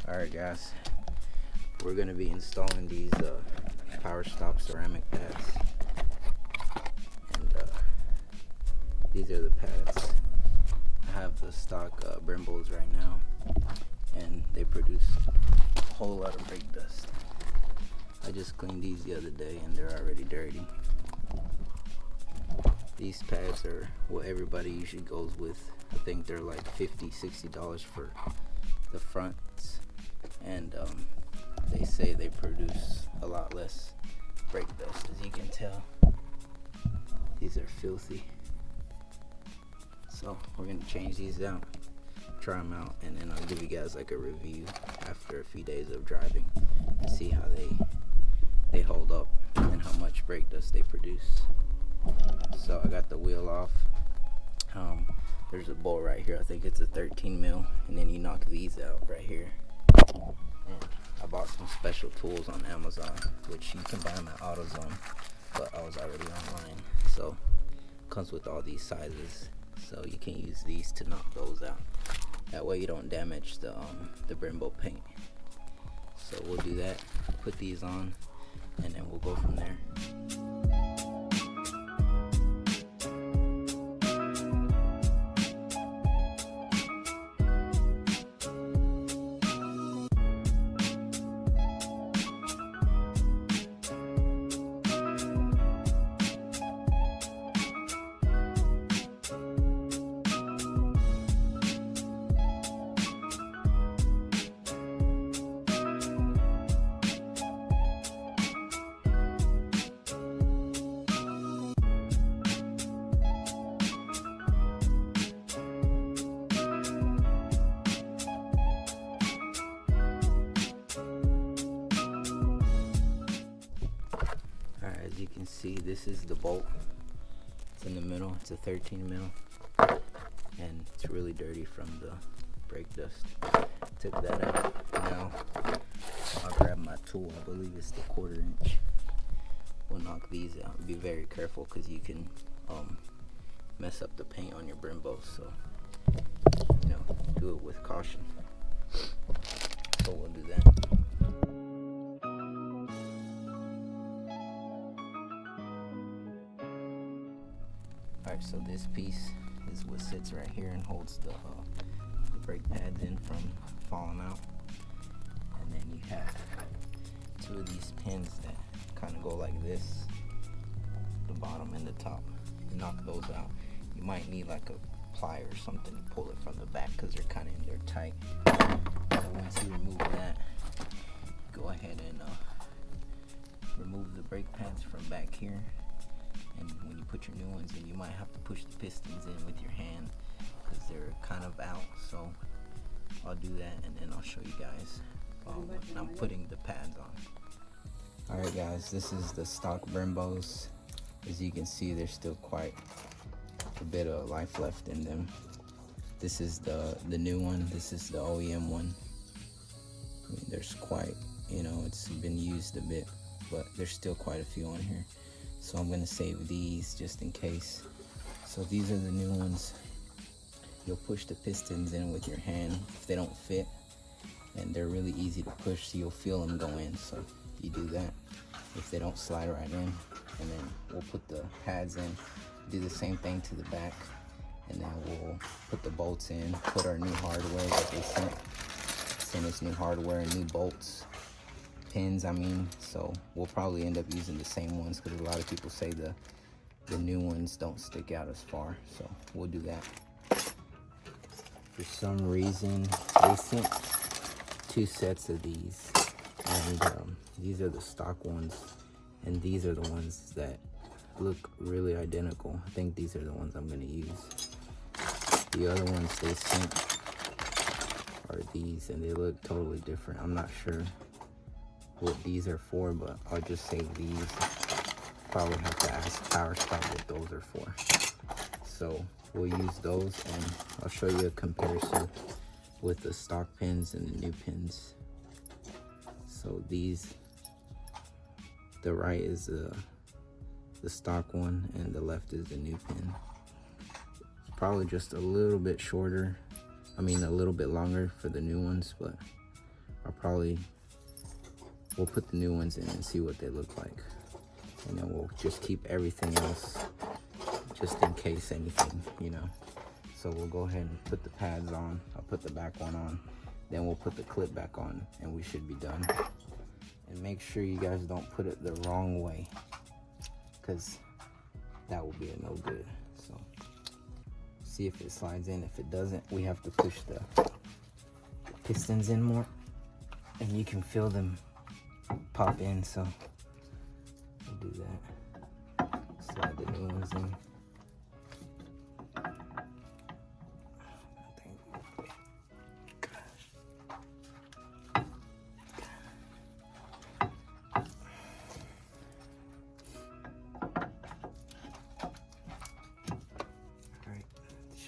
Alright guys, we're going to be installing these Powerstop ceramic pads, and these are the pads. I have the stock brembos right now, and they produce a whole lot of brake dust. I just cleaned these the other day and they're already dirty. These pads are what everybody usually goes with. I think they're like $50-$60 for the fronts, and they say they produce a lot less brake dust. As you can tell, these are filthy. So we're gonna change these out, try them out, and then I'll give you guys like a review after a few days of driving and see how they hold up and how much brake dust they produce. So I got the wheel off. There's a bolt right here. I think it's a 13 mil, and then you knock these out right here. And I bought some special tools on Amazon, which you can buy them at AutoZone, but I was already online. So it comes with all these sizes, so you can use these to knock those out. That way you don't damage the Brembo paint. So we'll do that, put these on, and then we'll go from there. As you can see, this is the bolt. It's in the middle. It's a 13 mil, and it's really dirty from the brake dust. Took that out. Now I'll grab my tool. I believe it's the 1/4 inch. We'll knock these out. Be very careful because you can mess up the paint on your Brembo. So do it with caution. So we'll do that. Alright, so this piece is what sits right here and holds the brake pads in from falling out. And then you have 2 of these pins that kind of go like this, the bottom and the top. You knock those out. You might need like a plier or something to pull it from the back because they're kind of in there tight. So once you remove that, go ahead and remove the brake pads from back here. And when you put your new ones in, you might have to push the pistons in with your hand because they're kind of out. So I'll do that, and then I'll show you guys when I'm putting the pads on. Alright guys, this is the stock Brembos. As you can see, there's still quite a bit of life left in them. This is the new one. This is the OEM one. I mean, there's quite, it's been used a bit, but there's still quite a few on here. So I'm going to save these just in case. So these are the new ones. You'll push the pistons in with your hand if they don't fit, and they're really easy to push, so you'll feel them go in. So you do that if they don't slide right in, and then we'll put the pads in, do the same thing to the back, and then we'll put the bolts in, put our new hardware that they sent us new hardware and new bolts. Pins, so we'll probably end up using the same ones because a lot of people say the new ones don't stick out as far, so we'll do that. For some reason they sent 2 sets of these, and these are the stock ones, and these are the ones that look really identical. I think these are the ones I'm going to use. The other ones they sent are these, and they look totally different. I'm not sure what these are for, but I'll just save these. Probably have to ask Powerstop what those are for. So we'll use those, and I'll show you a comparison with the stock pins and the new pins. So these, the right is the stock one, and the left is the new pin. Probably just a little bit shorter, a little bit longer for the new ones, but we'll put the new ones in and see what they look like, and then we'll just keep everything else just in case anything, you know. So we'll go ahead and put the pads on. I'll put the back one on, then we'll put the clip back on, and we should be done. And make sure you guys don't put it the wrong way, because that will be a no good. So see if it slides in. If it doesn't, we have to push the pistons in more, and you can feel them pop in. So we'll do that. Slide the new ones in.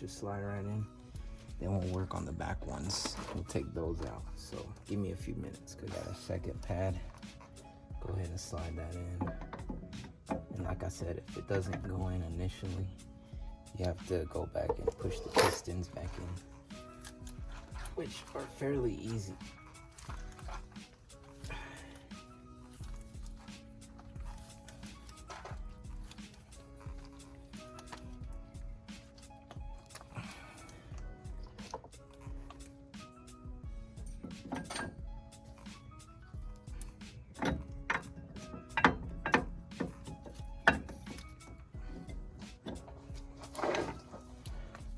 Just slide right in. Then we'll work on the back ones. We'll take those out. So give me a few minutes, because I got a second pad. Go ahead and slide that in. And like I said, if it doesn't go in initially, you have to go back and push the pistons back in, which are fairly easy.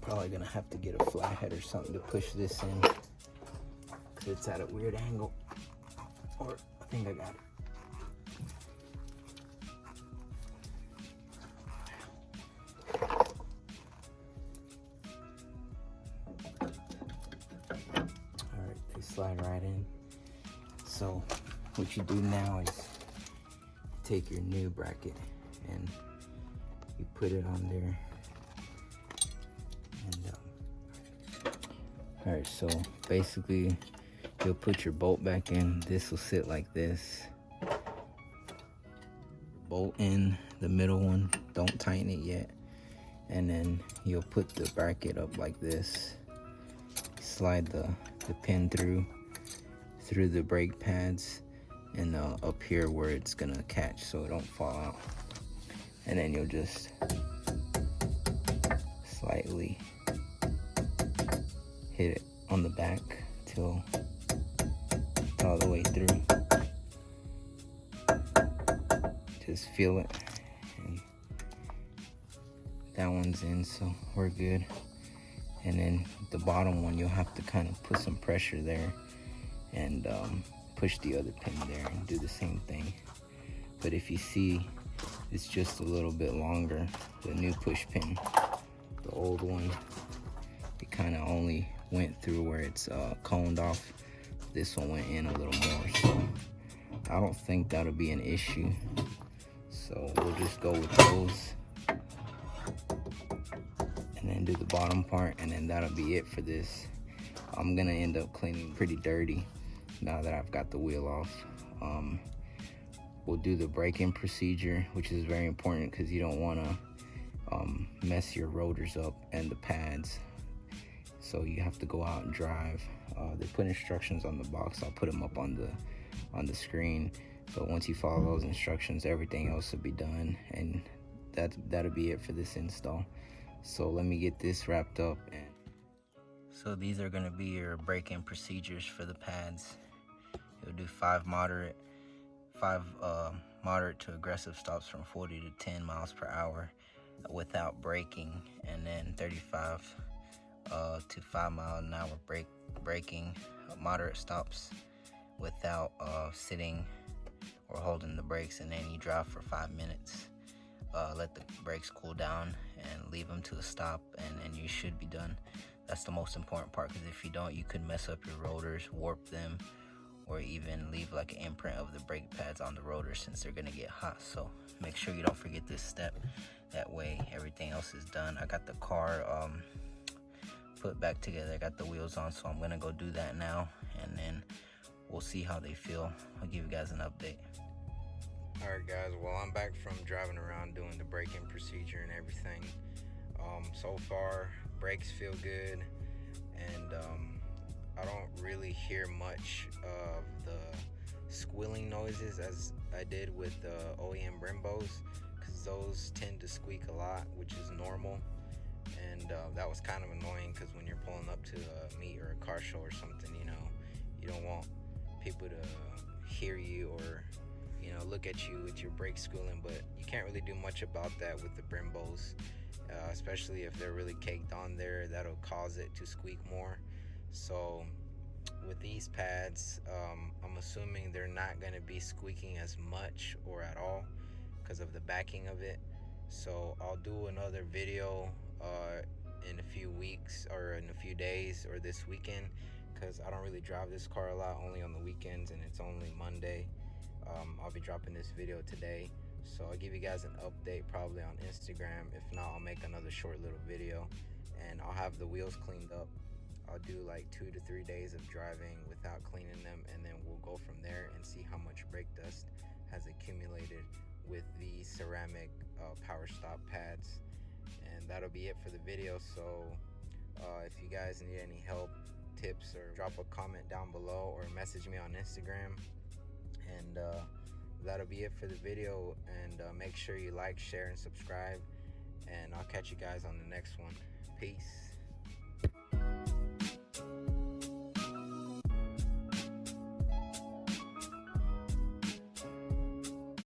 Probably gonna have to get a flathead or something to push this in, because it's at a weird angle. Or I think I got it. Alright, they slide right in. So what you do now is take your new bracket and you put it on there. All right, so basically you'll put your bolt back in. This will sit like this. Bolt in the middle one, don't tighten it yet. And then you'll put the bracket up like this. Slide the pin through the brake pads and up here where it's gonna catch so it don't fall out. And then you'll just slightly hit it on the back till all the way through. Just feel it. And that one's in, so we're good. And then the bottom one, you'll have to kind of put some pressure there and push the other pin there and do the same thing. But if you see, it's just a little bit longer, the new push pin. The old one, it kind of only went through where it's coned off. This one went in a little more, so I don't think that'll be an issue. So we'll just go with those and then do the bottom part, and then that'll be it for this. I'm gonna end up cleaning pretty dirty now that I've got the wheel off. We'll do the braking procedure, which is very important because you don't want to mess your rotors up and the pads. So you have to go out and drive. They put instructions on the box. I'll put them up on the screen. So once you follow those instructions, everything else will be done, and that'll be it for this install. So let me get this wrapped up. So these are going to be your braking procedures for the pads. You'll do 5 moderate to aggressive stops from 40 to 10 miles per hour without braking, and then 35 to 5 mile an hour braking moderate stops without sitting or holding the brakes, and then you drive for 5 minutes. Let the brakes cool down and leave them to a stop, and then you should be done. That's the most important part, because if you don't, you could mess up your rotors, warp them, or even leave like an imprint of the brake pads on the rotors, since they're gonna get hot. So make sure you don't forget this step. That way everything else is done. I got the car put back together. I got the wheels on, so I'm gonna go do that now, and then we'll see how they feel. I'll give you guys an update. All right, guys, well, I'm back from driving around doing the braking procedure and everything. So far, brakes feel good, and I don't really really hear much of the squealing noises as I did with the OEM brembos, because those tend to squeak a lot, which is normal. And that was kind of annoying, because when you're pulling up to a meet or a car show or something, you know, you don't want people to hear you or, you know, look at you with your brake squealing. But you can't really do much about that with the brembos, especially if they're really caked on there. That'll cause it to squeak more. So with these pads, I'm assuming they're not going to be squeaking as much or at all because of the backing of it. So I'll do another video in a few weeks or in a few days or this weekend, because I don't really drive this car a lot, only on the weekends, and it's only Monday. I'll be dropping this video today, so I'll give you guys an update probably on Instagram. If not, I'll make another short little video, and I'll have the wheels cleaned up. I'll do like 2 to 3 days of driving without cleaning them, and then we'll go from there and see how much brake dust has accumulated with the ceramic Powerstop pads. And that'll be it for the video. So if you guys need any help, tips, or drop a comment down below or message me on Instagram. And that'll be it for the video. And make sure you like, share, and subscribe, and I'll catch you guys on the next one. Peace.